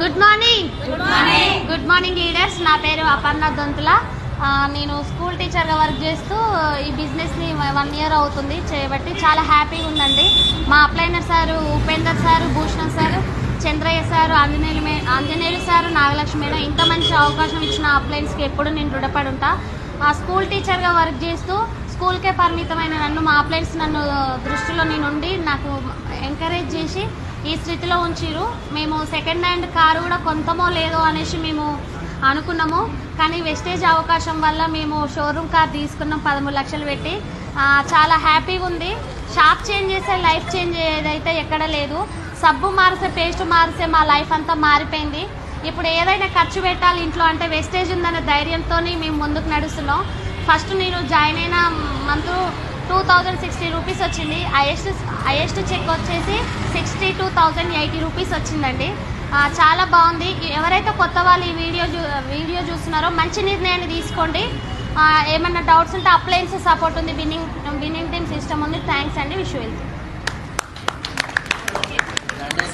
Good morning leaders. నా పేరు అపర్ణ దొంతుల. నేను స్కూల్ టీచర్గా వర్క్ చేస్తూ ఈ బిజినెస్ని 1 year అవుతుంది చేయబట్టి చాలా హ్యాపీగా ఉందండి. మా అప్లైనర్ sir, Upender sir, Bhushan sir, Chandraiah sir, Anjaneyulu sir, Nagalakshmi madam ఇంత మంచి అవకాశం ఇచ్చిన అప్లైన్స్కి ఎప్పుడు నేను రుణపడి ఉంటా. స్కూల్ టీచర్గా వర్క్ చేస్తూ స్కూల్కే పరిమితమైన నన్ను, మా అప్లైన్స్ నన్ను దృష్టిలో నుండి నాకు ఎంకరేజ్ చేసి ఈ స్థితిలో ఉంచిరు. మేము సెకండ్ హ్యాండ్ కారు కూడా కొంతమో లేదో అనేసి మేము అనుకున్నాము. కానీ వెస్టేజ్ అవకాశం వల్ల మేము షోరూమ్ కార్ తీసుకున్నాం 13 లక్షలు పెట్టి. చాలా హ్యాపీగా ఉంది. షాప్ చేంజ్ చేసే లైఫ్ చేంజ్ ఏదైతే ఎక్కడ లేదు. సబ్బు మారితే, పేస్ట్ మారితే మా లైఫ్ అంతా మారిపోయింది. ఇప్పుడు ఏదైనా ఖర్చు పెట్టాలి ఇంట్లో అంటే వెస్టేజ్ ఉందనే ధైర్యంతో మేము ముందుకు నడుస్తున్నాం. ఫస్ట్ నేను జాయిన్ అయిన మంత్ 2060 రూపీస్ వచ్చింది. హైయెస్ట్ చెక్ వచ్చేసి 62,080 రూపీస్ వచ్చిందండి. చాలా బాగుంది. ఎవరైతే కొత్త వాళ్ళు ఈ వీడియో చూస్తున్నారో మంచి నిర్ణయాన్ని తీసుకోండి. ఏమన్నా డౌట్స్ ఉంటే అప్లయన్స్ సపోర్ట్ ఉంది, బిన్నింగ్ టీమ్ సిస్టమ్ ఉంది. థ్యాంక్స్ అండి. Wish you well.